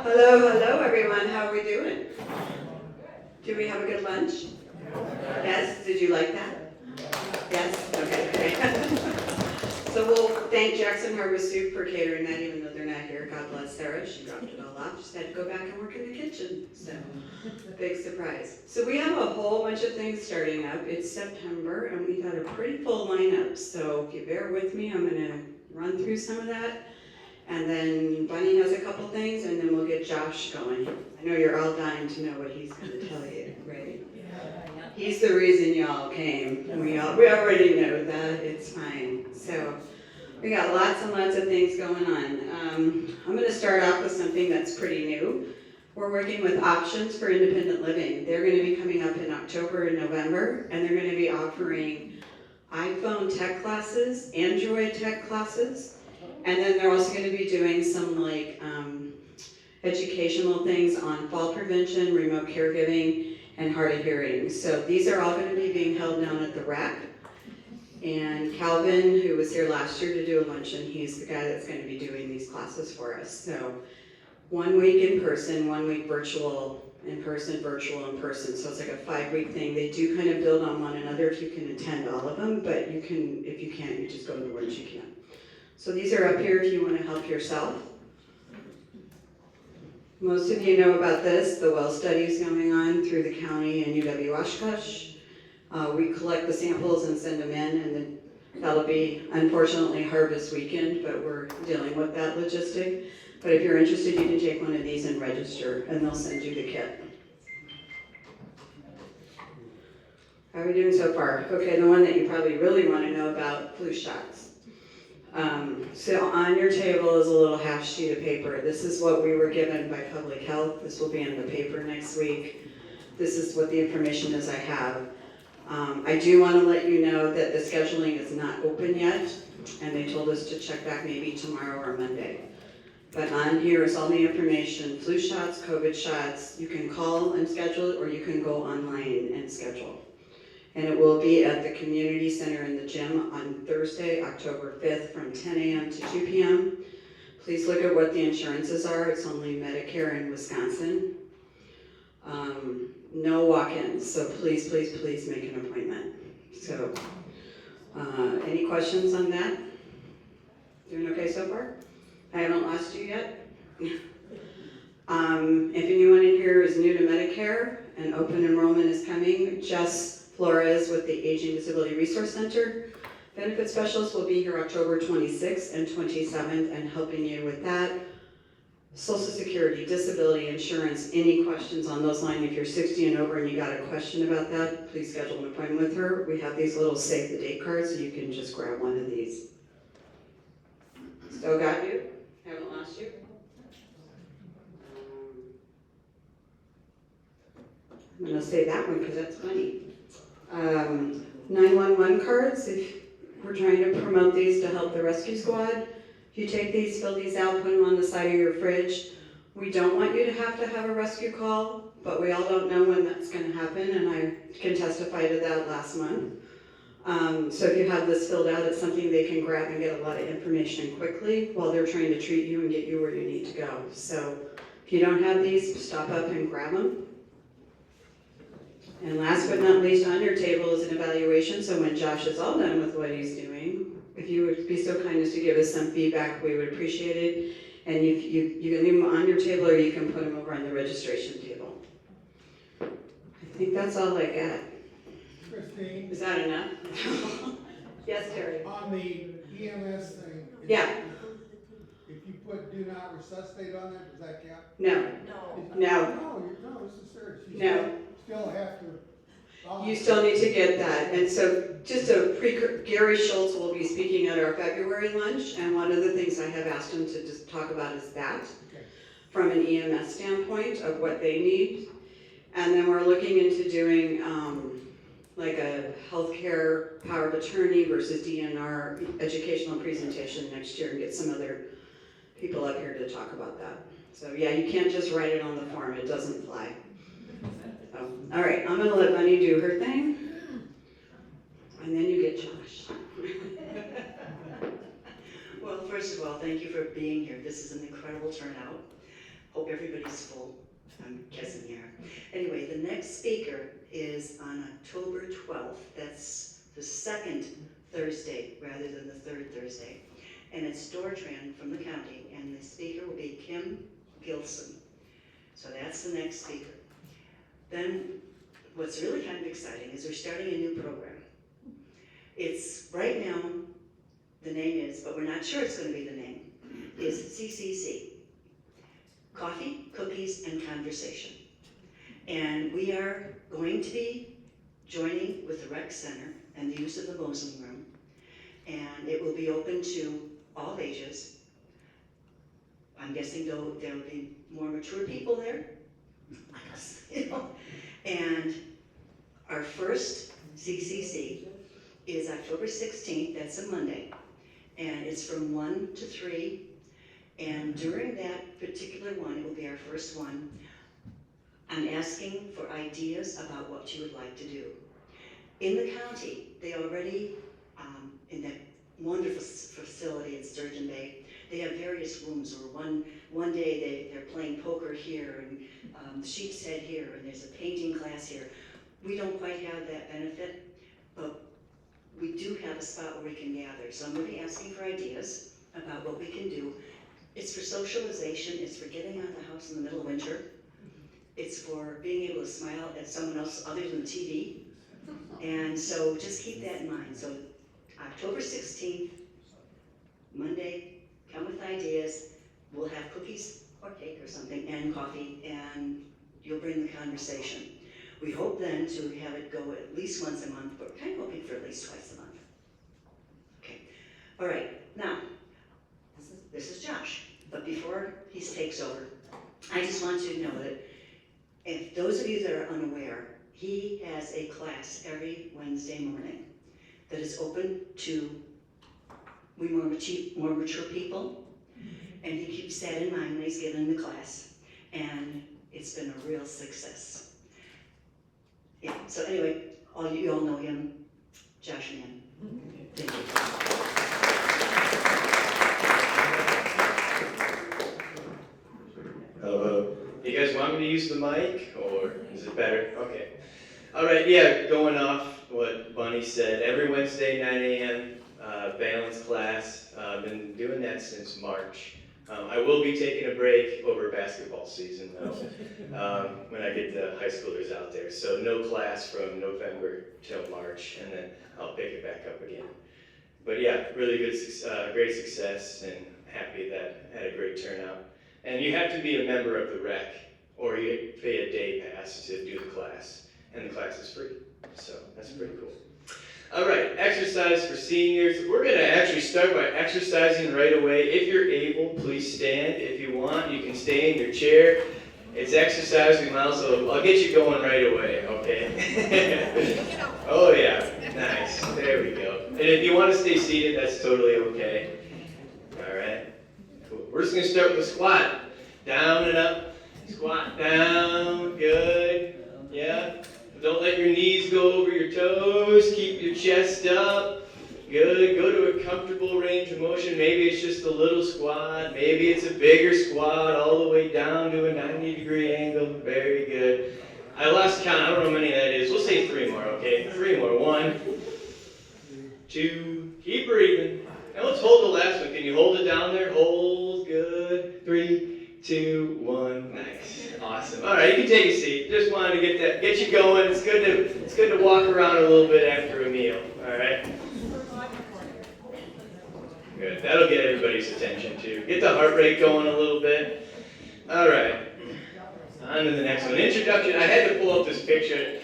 Hello, everyone. How are we doing? Did we have a good lunch? Yes? Did you like that? Yes? Okay, great. So we'll thank Jackson Harbor Soup for catering that, even though they're not here. God bless Sarah. She dropped it all off. Just had to go back and work in the kitchen. So, big surprise. So we have a whole bunch of things starting up. It's September, and we've got a pretty full lineup. So if you bear with me, I'm going to run through some of that. And then Bunny has a couple things, and then we'll get Josh going. I know you're all dying to know what he's going to tell you, right? He's the reason y'all came. We already know that. It's fine. So we got lots and lots of things going on. I'm going to start off with something that's pretty new. We're working with Options for Independent Living. They're going to be coming up in October and November, and they're going to be offering iPhone tech classes, Android tech classes, and then they're also going to be doing some educational things on fall prevention, remote caregiving, and hard of hearing. So these are all going to be being held down at the RAC. And Calvin, who was here last year to do a luncheon, he's the guy that's going to be doing these classes for us. So 1 week in person, 1 week virtual, in person, virtual, in person. So it's like a 5-week thing. They do kind of build on one another if you can attend all of them, but you can, if you can't, you just go to the ones you can. So these are up here if you want to help yourself. Most of you know about this, the well studies going on through the county and UW-Oshkosh. We collect the samples and send them in, and then that'll be, unfortunately, harvest weekend, but we're dealing with that logistic. But if you're interested, you can take one of these and register, and they'll send you the kit. How are we doing so far? Okay, the one that you probably really want to know about, flu shots. So on your table is a little half sheet of paper. This is what we were given by Public Health. This will be in the paper next week. This is what the information is I have. I do want to let you know that the scheduling is not open yet, and they told us to check back maybe tomorrow or Monday. But on here is all the information, flu shots, COVID shots. You can call and schedule it, or you can go online and schedule. And it will be at the community center in the gym on Thursday, October 5th from 10 a.m. to 2 p.m. Please look at what the insurances are. It's only Medicare in Wisconsin. No walk-ins, so please, please, please make an appointment. So, any questions on that? Doing okay so far? I haven't lost you yet? If anyone in here is new to Medicare and open enrollment is coming, Jess Flores with the Aging Disability Resource Center. Benefit specialists will be here October 26th and 27th and helping you with that. Social Security, disability insurance, any questions on those lines. If you're 60 and over and you got a question about that, please schedule an appointment with her. We have these little save the date cards, so you can just grab one of these. Still got you? Haven't lost you? I'm going to say that one because that's funny. 911 cards, if we're trying to promote these to help the rescue squad. If you take these, fill these out, put them on the side of your fridge. We don't want you to have a rescue call, but we all don't know when that's going to happen, and I can testify to that last month. So if you have this filled out, it's something they can grab and get a lot of information quickly while they're trying to treat you and get you where you need to go. So if you don't have these, stop up and grab them. And last but not least, on your table is an evaluation. So when Josh is all done with what he's doing, if you would be so kind as to give us some feedback, we would appreciate it. And you can leave them on your table, or you can put them over on the registration table. I think that's all I got. Christine? Is that enough? Yes, Terry. On the EMS thing. Yeah. If you put do not resuscitate on there, does that count? No. No, this is serious. No. Still have to. You still need to get that. And so just Gary Schultz will be speaking at our February lunch, and one of the things I have asked him to just talk about is that, from an EMS standpoint of what they need. And then we're looking into doing like a healthcare power of attorney versus DNR educational presentation next year and get some other people up here to talk about that. So yeah, you can't just write it on the form, it doesn't fly. So, all right, I'm gonna let Bunny do her thing, and then you get Josh. Well, first of all, thank you for being here. This is an incredible turnout. Hope hope everybody's full. I'm guessing you are. Anyway, the next speaker is on October 12th. That's the second Thursday rather than the third Thursday. And it's Dortran from the county, and the speaker will be Kim Gilson. So that's the next speaker. Then what's really kind of exciting is we're starting a new program. It's, right now, the name is, but we're not sure it's going to be the name, is CCC. Coffee, Cookies, and Conversation. And we are going to be joining with the Rec Center and the use of the Mosley Room. And it will be open to all ages. I'm guessing there'll be more mature people there. And our first CCC is October 16th, that's a Monday. And it's from 1 to 3. And during that particular one, it will be our first one, I'm asking for ideas about what you would like to do. In the county, they already, in that wonderful facility in Sturgeon Bay, they have various rooms where one day they're playing poker here, and the sheep's head here, and there's a painting class here. We don't quite have that benefit, but we do have a spot where we can gather. So I'm going to be asking for ideas about what we can do. It's for socialization, it's for getting out of the house in the middle of winter. It's for being able to smile at someone else other than TV. And so just keep that in mind. So October 16th, Monday, come with ideas. We'll have cookies or cake or something and coffee, and you'll bring the conversation. We hope then to have it go at least once a month, but we're kind of hoping for at least twice a month. Okay, all right, now, this is Josh, but before he takes over, I just want you to know that if those of you that are unaware, he has a class every Wednesday morning that is open to more mature people, and he keeps that in mind when he's giving the class, and it's been a real success. Yeah, so anyway, you all know him, Josh Mann. Thank you. Hello. You guys want me to use the mic, or is it better? Okay. All right, yeah, going off what Bunny said, every Wednesday, 9 a.m., balance class. I've been doing that since March. I will be taking a break over basketball season, though, when I get the high schoolers out there. So no class from November till March, and then I'll pick it back up again. But yeah, really good, great success, and happy that I had a great turnout. And you have to be a member of the rec, or you pay a day pass to do the class, and the class is free. So that's pretty cool. All right, exercise for seniors. We're going to actually start by exercising right away. If you're able, please stand. If you want, you can stay in your chair. It's exercise. We might also, I'll get you going right away, okay? Oh yeah, nice. There we go. And if you want to stay seated, that's totally okay. All right, cool. We're just going to start with a squat. Down and up. Squat down. Good. Yeah. Don't let your knees go over your toes. Keep your chest up. Good. Go to a comfortable range of motion. Maybe it's just a little squat. Maybe it's a bigger squat all the way down to a 90-degree angle. Very good. I lost count. I don't know how many that is. We'll say 3 more, okay? 3 more. 1, 2. Keep breathing. Now let's hold the last one. Can you hold it down there? Hold. Good. 3, 2, 1. Nice. Awesome. All right, you can take a seat. Just wanted to get you going. It's good to walk around a little bit after a meal. All right. Good. That'll get everybody's attention too. Get the heart rate going a little bit. All right. On to the next one. Introduction. I had to pull up this picture.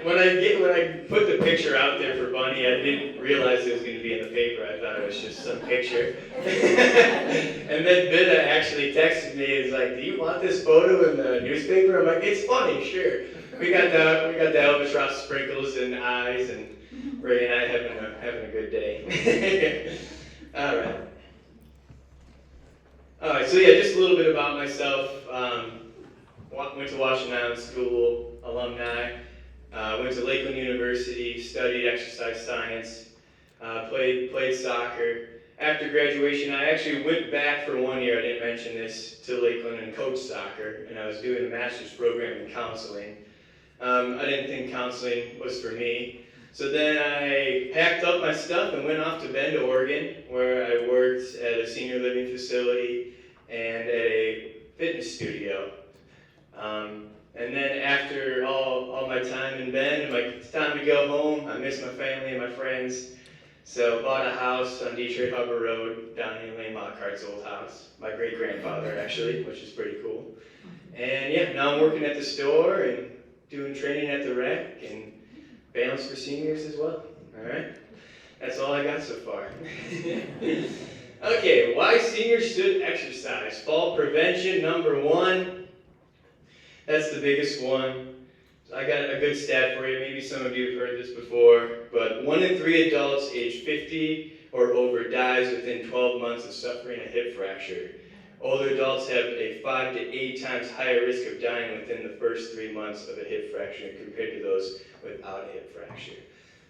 When I put the picture out there for Bunny, I didn't realize it was going to be in the paper. I thought it was just some picture. And then Bida actually texted me. He's like, "Do you want this photo in the newspaper?" I'm like, "It's funny, sure." We got the albatross sprinkles and eyes, and Ray and I having a good day. All right. All right. So yeah, just a little bit about myself. Went to Washington Island School, alumni. Went to Lakeland University, studied exercise science, played soccer, after graduation, I actually went back for 1 year, I didn't mention this, to Lakeland and coached soccer, and I was doing a master's program in counseling. I didn't think counseling was for me. So then I packed up my stuff and went off to Bend, Oregon, where I worked at a senior living facility and at a fitness studio. And then after all my time in Bend, it's time to go home. I miss my family and my friends. So bought a house on Detroit Harbor Road, down in Lane Lockhart's old house. My great-grandfather, actually, which is pretty cool. And yeah, now I'm working at the store and doing training at the rec and balance for seniors as well. All right? That's all I got so far. Okay, why seniors should exercise. Fall prevention, number 1. That's the biggest one. I got a good stat for you. Maybe some of you have heard this before, but 1 in 3 adults age 50 or over dies within 12 months of suffering a hip fracture. Older adults have a 5 to 8 times higher risk of dying within the first 3 months of a hip fracture compared to those without a hip fracture.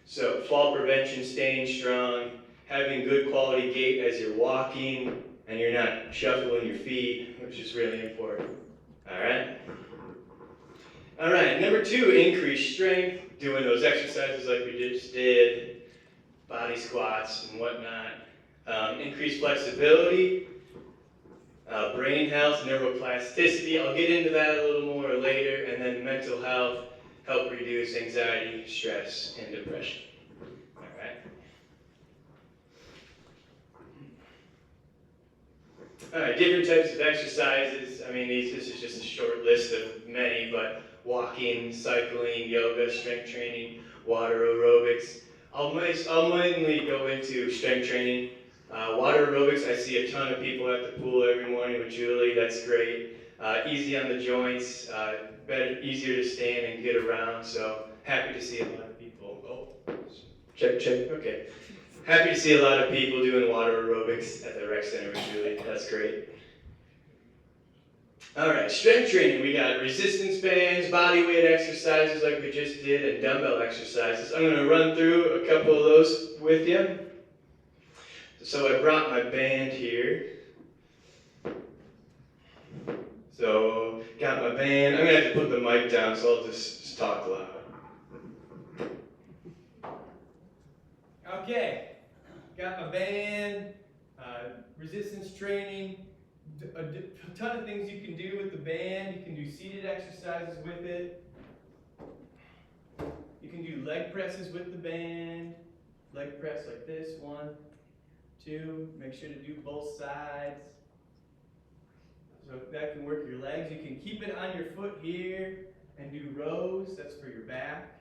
So fall prevention, staying strong, having good quality gait as you're walking, and you're not shuffling your feet, which is really important. All right? All right, number 2, increase strength, doing those exercises like we just did, body squats and whatnot. Increase flexibility, brain health, neuroplasticity. I'll get into that a little more later. And then mental health, help reduce anxiety, stress, and depression. All right. All right, different types of exercises. I mean, this is just a short list of many, but walking, cycling, yoga, strength training, water aerobics. I'll mainly go into strength training. Water aerobics, I see a ton of people at the pool every morning with Julie. That's great. Easy on the joints, easier to stand and get around. So happy to see a lot of people. Oh, check. Okay. Happy to see a lot of people doing water aerobics at the rec center with Julie. That's great. All right, strength training. We got resistance bands, body weight exercises like we just did, and dumbbell exercises. I'm going to run through a couple of those with you. So I brought my band here. So got my band. I'm going to have to put the mic down, so I'll just talk loud. Okay, got my band, resistance training. A ton of things you can do with the band. You can do seated exercises with it. You can do leg presses with the band. Leg press like this, 1, 2. Make sure to do both sides. So that can work your legs. You can keep it on your foot here and do rows. That's for your back.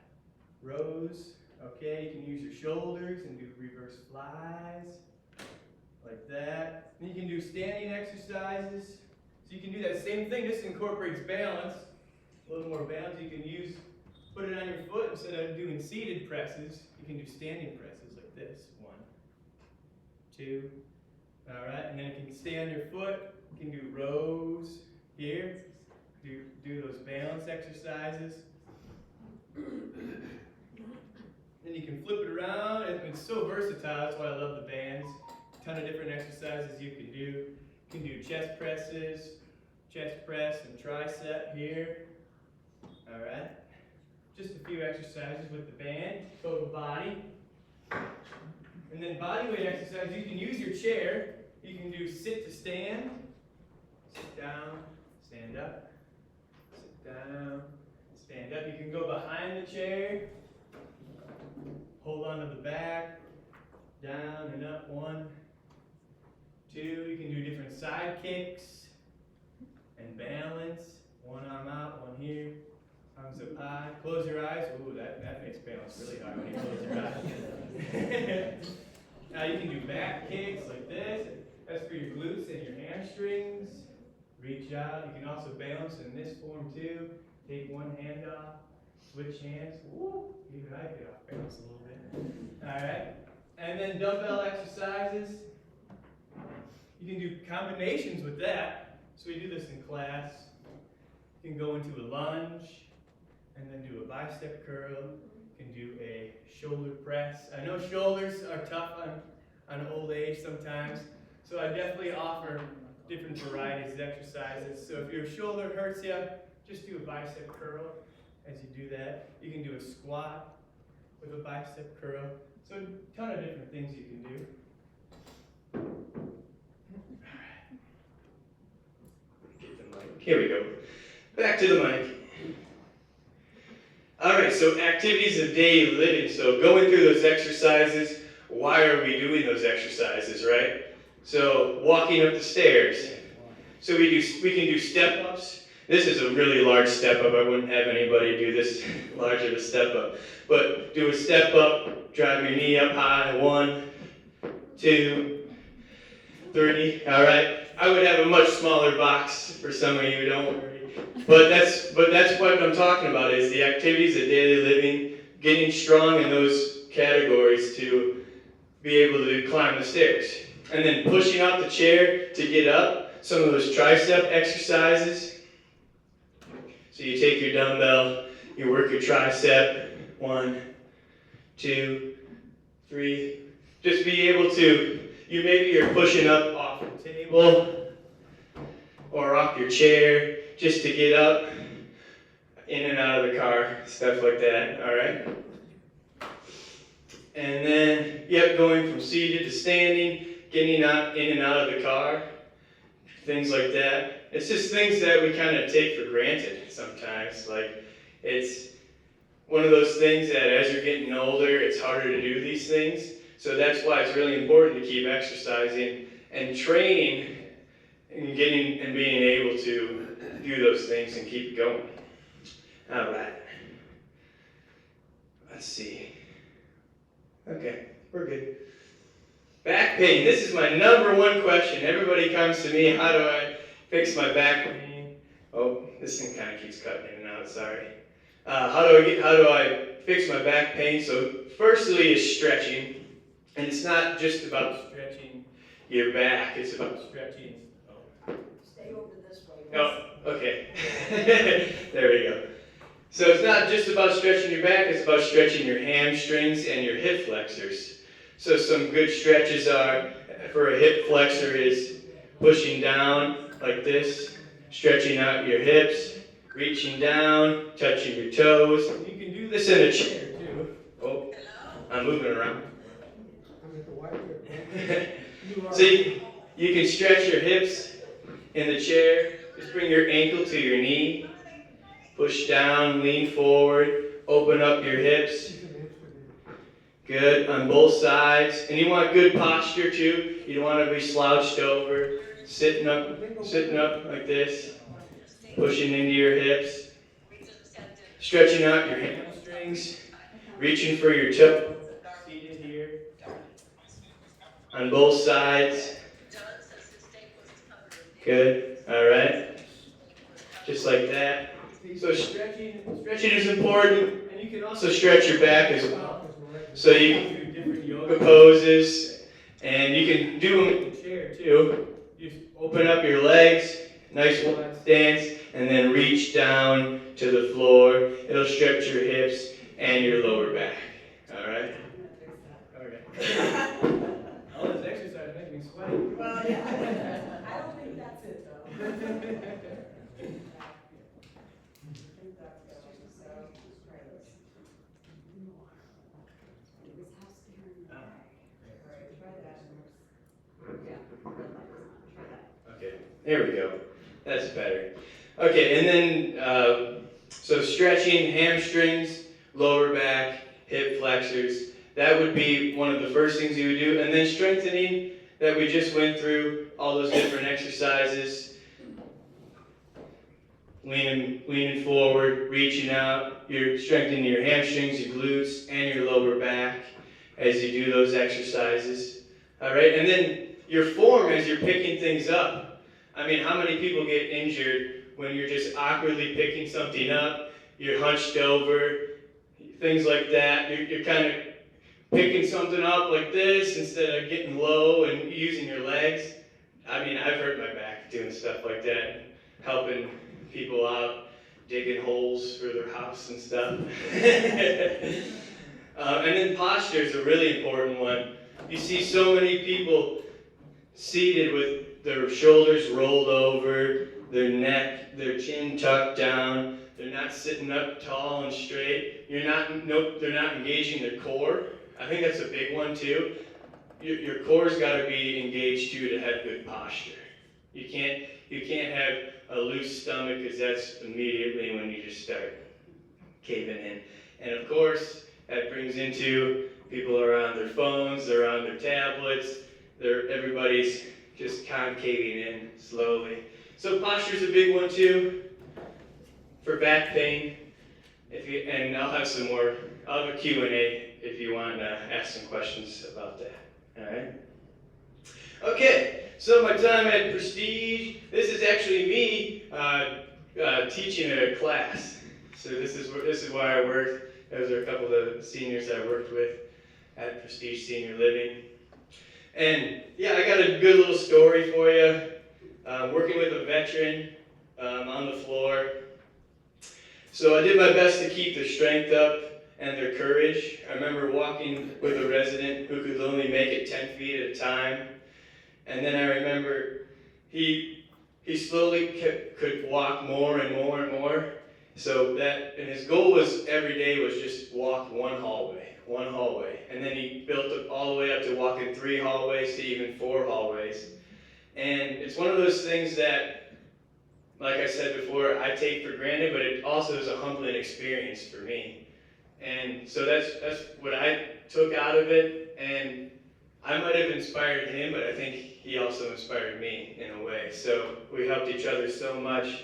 Rows. Okay, you can use your shoulders and do reverse flies. Like that. Then you can do standing exercises. So you can do that same thing. This incorporates balance. A little more balance. You can put it on your foot instead of doing seated presses. You can do standing presses like this. 1, 2. All right. And then you can stay on your foot. You can do rows here. Do those balance exercises. Then you can flip it around. It's so versatile. That's why I love the bands. Ton of different exercises you can do. You can do chest presses, chest press and tricep here. All right. Just a few exercises with the band, total body. And then body weight exercise, you can use your chair. You can do sit to stand, sit down, stand up, sit down, stand up. You can go behind the chair, hold on to the back, down and up, 1, 2, you can do different side kicks and balance. 1 arm out, 1 here, arms up high. Close your eyes. Ooh, that makes balance really hard when you close your eyes. Now you can do back kicks like this. That's for your glutes and your hamstrings. Reach out. You can also balance in this form too. Take 1 hand off, switch hands. Woo, even I get off balance a little bit. All right. And then dumbbell exercises. You can do combinations with that. So we do this in class. You can go into a lunge and then do a bicep curl. You can do a shoulder press. I know shoulders are tough on old age sometimes. So I definitely offer different varieties of exercises. So if your shoulder hurts you, just do a bicep curl as you do that. You can do a squat with a bicep curl. So a ton of different things you can do. Get the mic. Here we go. Back to the mic. All right, so activities of daily living. So going through those exercises, why are we doing those exercises, right? So walking up the stairs. So we can do step-ups. This is a really large step-up. I wouldn't have anybody do this large of a step-up. But do a step-up, drive your knee up high. 1, 2, 3. All right. I would have a much smaller box for some of you, don't worry. But that's what I'm talking about, is the activities of daily living, getting strong in those categories to be able to climb the stairs. And then pushing out the chair to get up, some of those tricep exercises. So you take your dumbbell, you work your tricep, 1, 2, 3. Just be able to, maybe you're pushing up off the table or off your chair, just to get up, in and out of the car, stuff like that, all right? And then, going from seated to standing, getting out, in and out of the car, things like that. It's just things that we kind of take for granted sometimes. Like, it's one of those things that as you're getting older, it's harder to do these things. So that's why it's really important to keep exercising and training and getting and being able to do those things and keep going. All right. Let's see. Okay, we're good. Back pain. This is my number one question. Everybody comes to me, how do I fix my back pain? Oh, this thing kind of keeps cutting in and out, sorry. How do I fix my back pain? So firstly is stretching. And it's not just about stretching your back, it's about stretching. Stay over this way. Oh, okay. There we go. So it's not just about stretching your back, it's about stretching your hamstrings and your hip flexors. So some good stretches are, for a hip flexor, is pushing down like this, stretching out your hips, reaching down, touching your toes. You can do this in a chair too. Oh, I'm moving around. So you can stretch your hips in the chair. Just bring your ankle to your knee. Push down, lean forward, open up your hips. Good, on both sides. And you want good posture too. You don't want to be slouched over. Sitting up like this. Pushing into your hips. Stretching out your hamstrings. Reaching for your toe. Seated here. On both sides. Good, all right. Just like that. So stretching is important, and you can also stretch your back as well. So you can do different yoga poses, and you can do them in the chair too. You open up your legs, nice wide stance, and then reach down to the floor. It'll stretch your hips and your lower back. All right? Okay. All this exercise makes me sweaty. Well, yeah. I don't think that's it, though. Okay, there we go. That's better. Okay, and then, so stretching hamstrings, lower back, hip flexors. That would be one of the first things you would do. And then strengthening, that we just went through, all those different exercises. Leaning forward, reaching out. You're strengthening your hamstrings, your glutes, and your lower back as you do those exercises. All right, and then your form as you're picking things up. I mean, how many people get injured when you're just awkwardly picking something up? You're hunched over, things like that. You're kind of picking something up like this instead of getting low and using your legs. I mean, I've hurt my back doing stuff like that, helping people out, digging holes for their house and stuff. And then posture is a really important one. You see so many people seated with their shoulders rolled over, their neck, their chin tucked down. They're not sitting up tall and straight. They're not engaging their core. I think that's a big one too. Your core's got to be engaged too to have good posture. You can't have a loose stomach, because that's immediately when you just start caving in. And of course, that brings into people are on their phones, they're on their tablets, everybody's just concaving in slowly. So posture's a big one too, for back pain. And I'll have a Q&A if you want to ask some questions about that. All right? Okay, so my time at Prestige, this is actually me teaching a class. So this is where I worked. Those are a couple of the seniors I worked with at Prestige Senior Living. And yeah, I got a good little story for you. Working with a veteran on the floor. So I did my best to keep their strength up and their courage. I remember walking with a resident who could only make it 10 feet at a time. And then I remember he slowly could walk more and more and more. And his goal was every day was just walk one hallway. And then he built up all the way up to walking 3 hallways to even 4 hallways. And it's one of those things that, like I said before, I take for granted, but it also is a humbling experience for me. And so that's what I took out of it. And I might have inspired him, but I think he also inspired me in a way. So we helped each other so much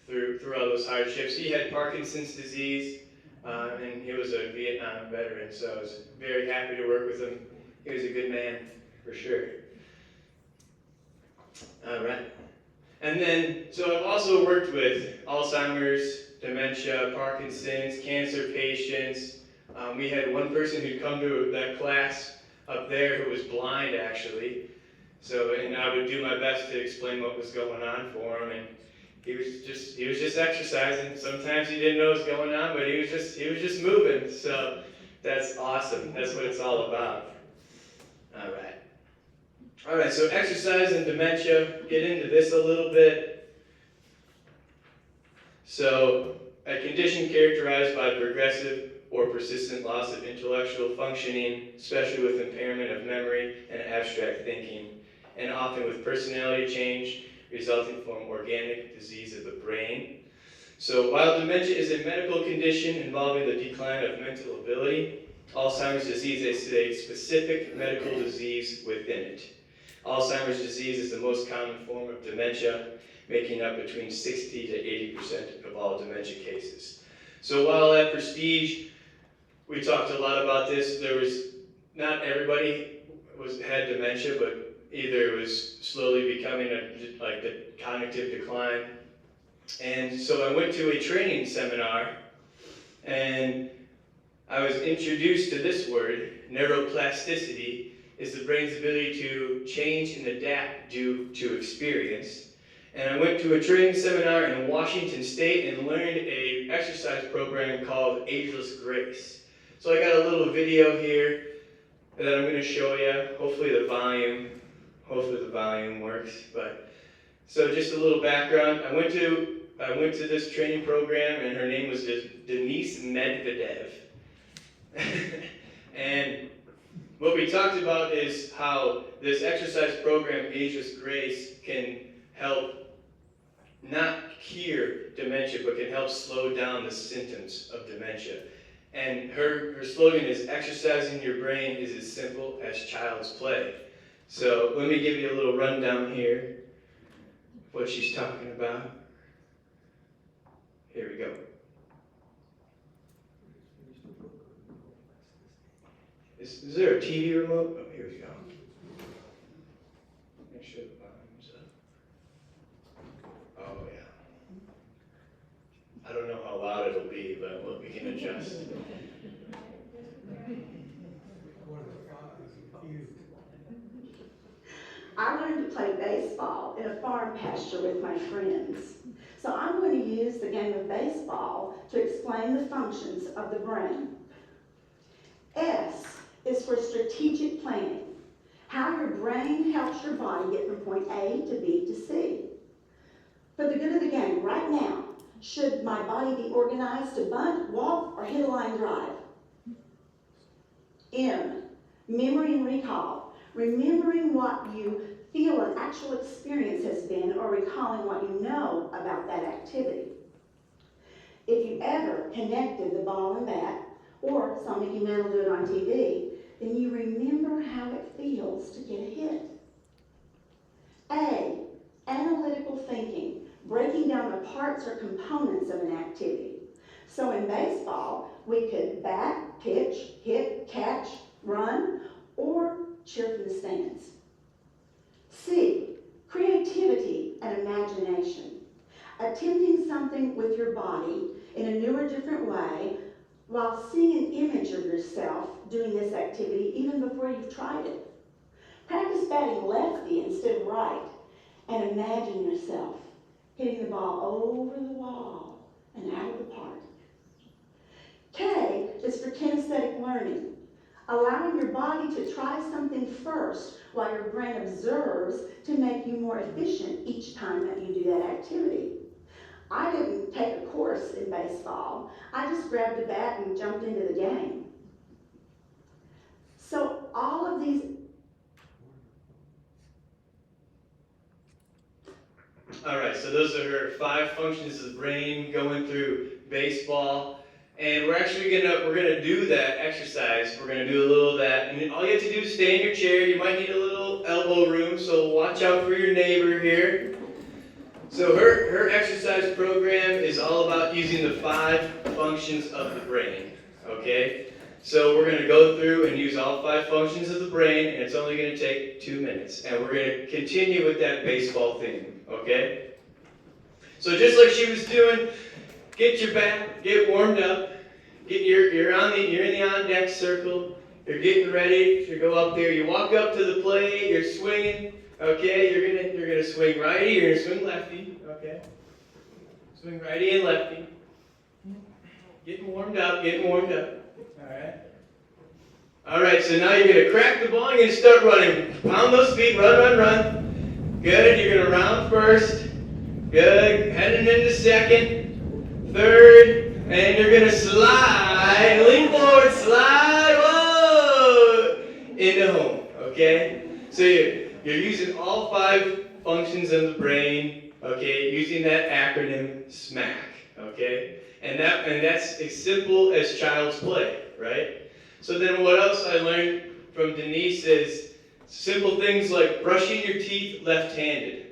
through all those hardships. He had Parkinson's disease, and he was a Vietnam veteran, so I was very happy to work with him. He was a good man, for sure. All right. And then, so I've also worked with Alzheimer's, dementia, Parkinson's, cancer patients. We had one person who'd come to that class up there who was blind, actually. And I would do my best to explain what was going on for him, and he was just exercising. Sometimes he didn't know what was going on, but he was just moving. So that's awesome. That's what it's all about. All right, so exercise and dementia, get into this a little bit. So, a condition characterized by progressive or persistent loss of intellectual functioning, especially with impairment of memory and abstract thinking, and often with personality change resulting from organic disease of the brain. So, while dementia is a medical condition involving the decline of mental ability, Alzheimer's disease is a specific medical disease within it. Alzheimer's disease is the most common form of dementia, making up between 60 to 80% of all dementia cases. So while at Prestige, we talked a lot about this. Not everybody had dementia, but either it was slowly becoming the cognitive decline. And so I went to a training seminar, and I was introduced to this word, neuroplasticity, is the brain's ability to change and adapt due to experience. And I went to a training seminar in Washington State and learned an exercise program called Ageless Grace. So I got a little video here that I'm going to show you. Hopefully the volume works. So just a little background. I went to this training program, and her name was Denise Medvedev. And what we talked about is how this exercise program, Ageless Grace, can help not cure dementia, but can help slow down the symptoms of dementia. And her slogan is, exercising your brain is as simple as child's play. So let me give you a little rundown here of what she's talking about. Here we go. Is there a TV remote? Oh, here we go. Make sure the volume's up. Oh, yeah. I don't know how loud it'll be, but we can adjust. I learned to play baseball in a farm pasture with my friends. So I'm going to use the game of baseball to explain the functions of the brain. S is for strategic planning, how your brain helps your body get from point A to B to C. For the good of the game, right now, should my body be organized to bunt, walk, or hit a line drive? M, memory and recall, remembering what you feel an actual experience has been or recalling what you know about that activity. If you ever connected the ball and bat, or saw Mickey Mantle do it on TV, then you remember how it feels to get a hit. A, analytical thinking, breaking down the parts or components of an activity. So in baseball, we could bat, pitch, hit, catch, run, or cheer from the stands. C, creativity and imagination. Attempting something with your body in a new or different way while seeing an image of yourself doing this activity even before you've tried it. Practice batting lefty instead of right and imagine yourself hitting the ball over the wall and out of the park. K is for kinesthetic learning, allowing your body to try something first while your brain observes to make you more efficient each time that you do that activity. I didn't take a course in baseball. I just grabbed a bat and jumped into the game. So all of these. All right, so those are her 5 functions of the brain going through baseball. And we're actually gonna do that exercise. We're gonna do a little of that. And all you have to do is stay in your chair. You might need a little elbow room, so watch out for your neighbor here. So her exercise program is all about using the 5 functions of the brain, okay? So we're gonna go through and use all 5 functions of the brain, and it's only gonna take 2 minutes. And we're gonna continue with that baseball theme, okay? So just like she was doing, get your back, get warmed up, you're in the on deck circle, you're getting ready to go up there, you walk up to the plate, you're swinging, okay, you're gonna swing righty, you're gonna swing lefty, okay? Swing righty and lefty. Getting warmed up, alright? Alright, so now you're gonna crack the ball, you're gonna start running. Pound those feet, run. Good, you're gonna round first. Good, heading into second, third, and you're gonna slide, lean forward, slide, whoa, into home, okay? So you're using all 5 functions of the brain, okay, using that acronym SMAC, okay? And that's as simple as child's play, right? So then what else I learned from Denise is simple things like brushing your teeth left-handed,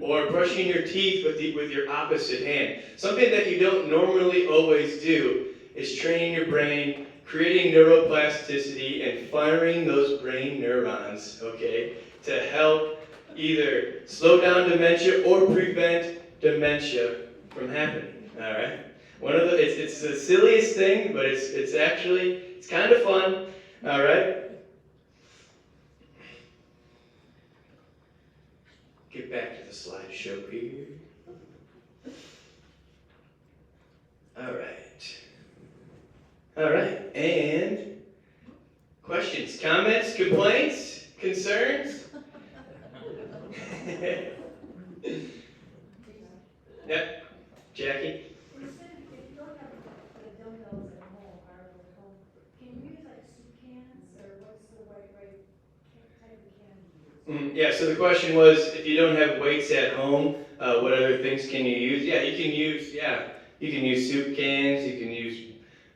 or brushing your teeth with your opposite hand. Something that you don't normally always do is training your brain, creating neuroplasticity, and firing those brain neurons, okay, to help either slow down dementia or prevent dementia from happening, all right? It's the silliest thing, but it's kind of fun, all right? Get back to the slideshow here. All right, and questions, comments, complaints, concerns? Yep, Jackie? You said if you don't have the dumbbells at home, can you use like soup cans, or what's the right type of can to use? Yeah, so the question was, if you don't have weights at home, what other things can you use? Yeah, you can use soup cans, you can use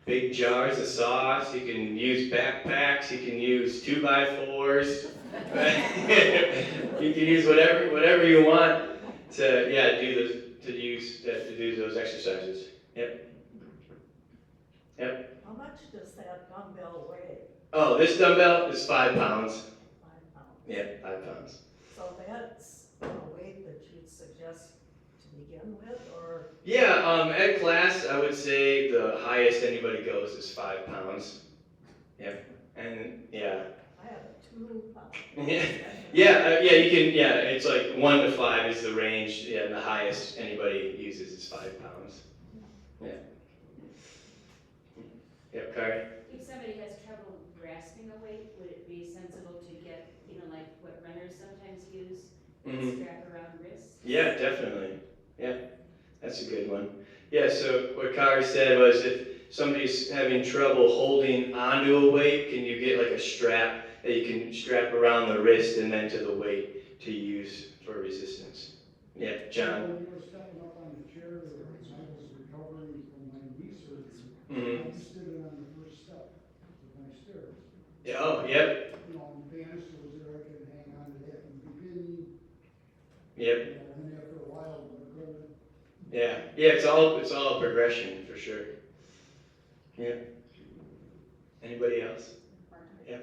big jars of sauce, you can use backpacks, you can use 2x4s, you can use whatever you want to do those exercises. Yep. How much does that dumbbell weigh? Oh, this dumbbell is 5 pounds. 5 pounds. Yeah, 5 pounds. So that's a weight that you'd suggest to begin with, or? Yeah, at class, I would say the highest anybody goes is 5 pounds. Yep, and yeah. I have a 2 pound. It's like 1 to 5 is the range, yeah, and the highest anybody uses is 5 pounds. Yeah. Yep, Kari? If somebody has trouble grasping a weight, would it be sensible to get, like what runners sometimes use, strap around wrists? Yeah, definitely. Yeah, that's a good one. Yeah, so what Kari said was if somebody's having trouble holding onto a weight, can you get like a strap that you can strap around the wrist and then to the weight to use for resistance? Yeah, John? When you were stepping up on the chair, I was recovering from my knee surgery. Mm-hmm. I just did it on the first step of my stairs. Yeah, oh, yep. The banister was there, I could hang on to that and begin. Yep. And then after a while, I couldn't. Yeah. Yeah, it's all a progression for sure. Yeah. Anybody else? Yeah.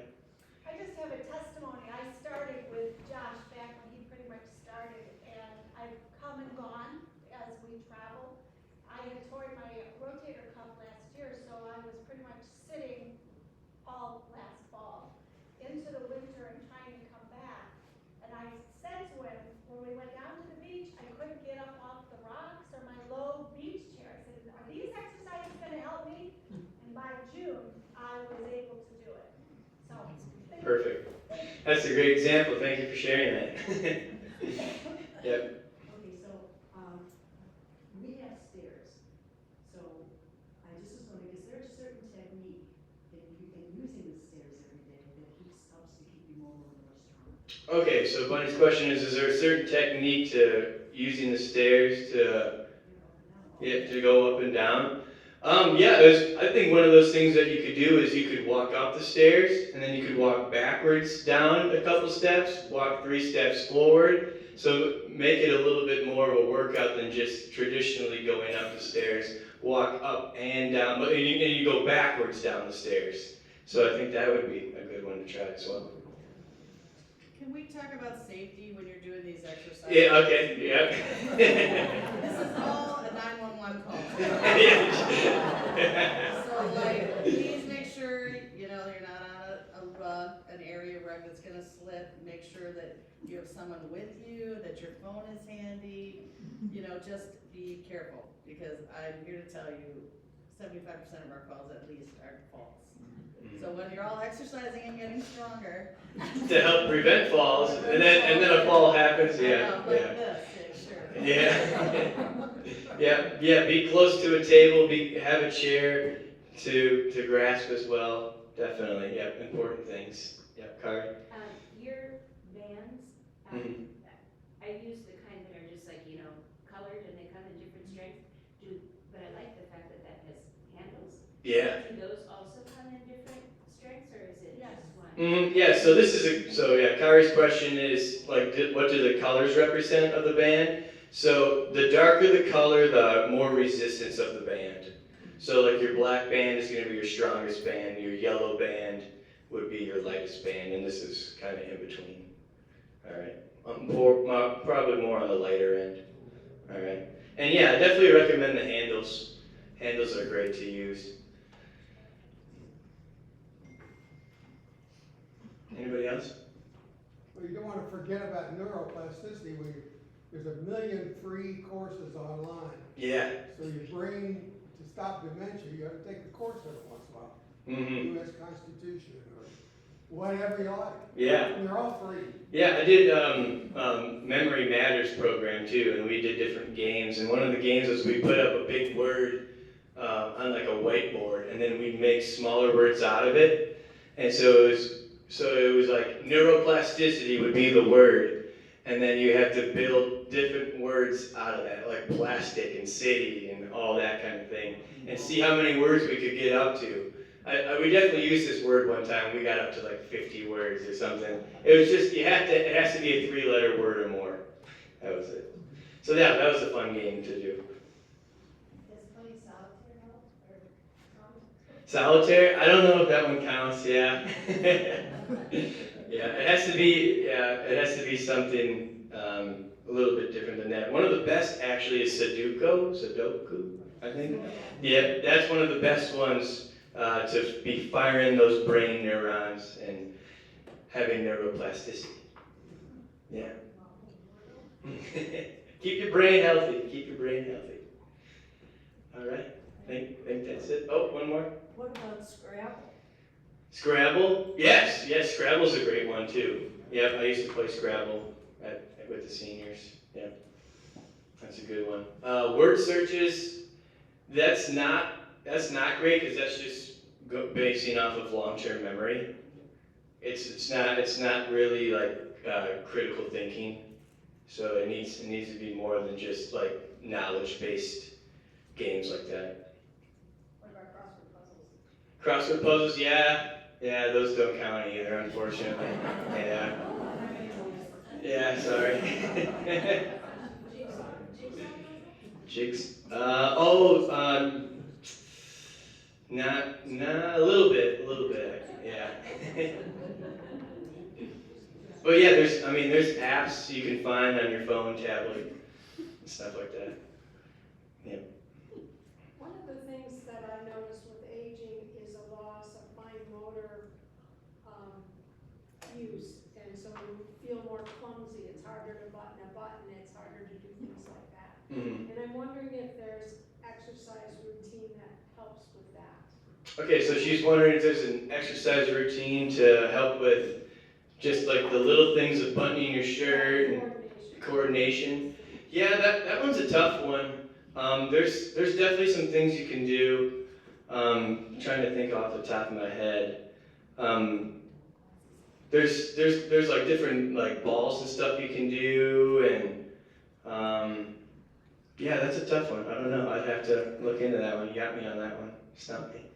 I just have a testimony. I started with Josh back when he pretty much started, and I've come and gone as we travel. I had torn my rotator cuff last year, so I was pretty much sitting all last fall into the winter and trying to come back. And I said to him, when we went down to the beach, I couldn't get up off the rocks or my low beach chair. I said, are these exercises going to help me? And by June, I was able to do it. So, Perfect. That's a great example. Thank you for sharing that. Yep. Okay, so, we have stairs, so I just was wondering, is there a certain technique that you can using the stairs every day that helps to keep you more strong? Okay, so Bunny's question is there a certain technique to using the stairs to go up and down? I think one of those things that you could do is you could walk up the stairs and then you could walk backwards down a couple steps, walk 3 steps forward. So make it a little bit more of a workout than just traditionally going up the stairs. Walk up and down, but you go backwards down the stairs. So I think that would be a good one to try as well. Can we talk about safety when you're doing these exercises? Yeah, okay, yeah. This is all a 911 call. So please make sure, you're not on a rug, an area rug that's gonna slip. Make sure that you have someone with you, that your phone is handy. Just be careful, because I'm here to tell you, 75% of our calls at least are false. So when you're all exercising and getting stronger. To help prevent falls, and then a fall happens, yeah. Like this, sure. Yeah. Yeah, be close to a table, have a chair to grasp as well. Definitely, yeah, important things. Yeah, Kari? Your bands, Mhm. I use the kind that are just like, colored and they come in different strengths. But I like the fact that that has handles. Yeah. Do those also come in different strengths, or is it just one? Yeah, so Kari's question is, what do the colors represent of the band? So the darker the color, the more resistance of the band. So like your black band is going to be your strongest band, your yellow band would be your lightest band, and this is kind of in between. All right, probably more on the lighter end. All right, and yeah, I definitely recommend the handles. Handles are great to use. Anybody else? Well, you don't want to forget about neuroplasticity there's 1 million free courses online. Yeah. So your brain, to stop dementia, you have to take the course every once in a while. Mm-hmm. U.S. Constitution or whatever you like. Yeah. And they're all free. Yeah, I did Memory Matters program too, and we did different games. And one of the games was we put up a big word on like a whiteboard, and then we'd make smaller words out of it. And so it was like neuroplasticity would be the word. And then you have to build different words out of that, like plastic and city and all that kind of thing, and see how many words we could get up to. We definitely used this word one time. We got up to like 50 words or something. It was just, it has to be a 3-letter word or more. That was it. So yeah, that was a fun game to do. Does playing solitaire help or count? Solitaire? I don't know if that one counts, yeah. Yeah, it has to be something a little bit different than that. One of the best actually is Sudoku, I think. Yeah, that's one of the best ones to be firing those brain neurons and having neuroplasticity. Yeah. Keep your brain healthy. All right. think that's it. Oh, one more. What about Scrabble? Scrabble? Yes, Scrabble's a great one too. Yep, I used to play Scrabble with the seniors. Yeah, that's a good one. Word searches, that's not great because that's just basing off of long-term memory. It's not really like critical thinking. So it needs to be more than just like knowledge-based games like that. What about crossword puzzles? Crossword puzzles, yeah, those don't count either, unfortunately. Yeah, sorry. Jigs. Not a little bit, yeah. But yeah, there's apps you can find on your phone, tablet, and stuff like that. Yeah. One of the things that I noticed with aging is a loss of fine motor use, and so you feel more clumsy. It's harder to button a button. It's harder to do things like that. Mm-hmm. And I'm wondering if there's exercise routine that helps with that. Okay, so she's wondering if there's an exercise routine to help with just like the little things of buttoning your shirt and coordination. Yeah, that one's a tough one. There's definitely some things you can do. Trying to think off the top of my head. There's like different like balls and stuff you can do, and yeah, that's a tough one. I don't know. I'd have to look into that one. You got me on that one. Stop me.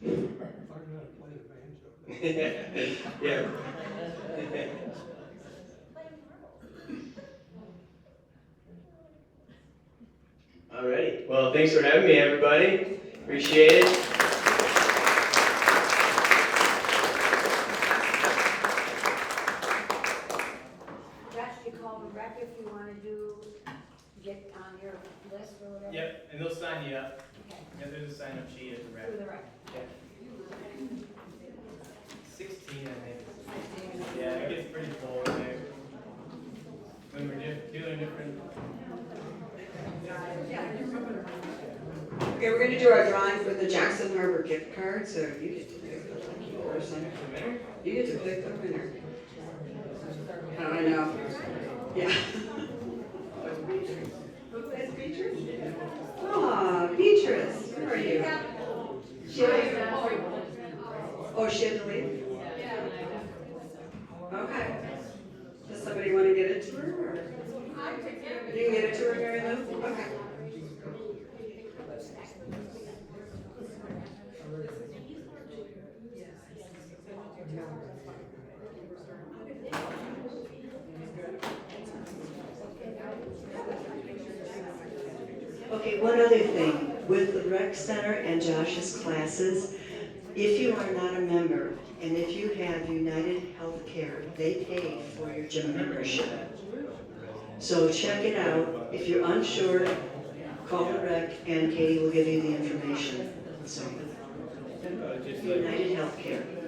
Learn how to play the banjo. Yeah. Alrighty. Well, thanks for having me, everybody. Appreciate it. You call them back if you want to get on your list or whatever. Yep, and they'll sign you up. Okay. Yeah, there's a sign-up sheet at the rec. Through the rec. Yeah. 16, I think. Yeah, it gets pretty full in there. When we're doing different. Okay, we're gonna do our drawing for the Jackson Harbor gift card, so you get to pick the lucky person. You get to pick the winner. Oh, I know. Yeah. That's Beatrice? Aw, Beatrice, where are you? She Oh, she had to leave? Okay. Does somebody want to get it to her, or? You can get it to her, Mary Lou? Okay. Okay, one other thing, with the rec center and Josh's classes, if you are not a member, and if you have United Healthcare, they pay for your gym membership. So check it out. If you're unsure, call the rec and Katie will give you the information. So, United Healthcare.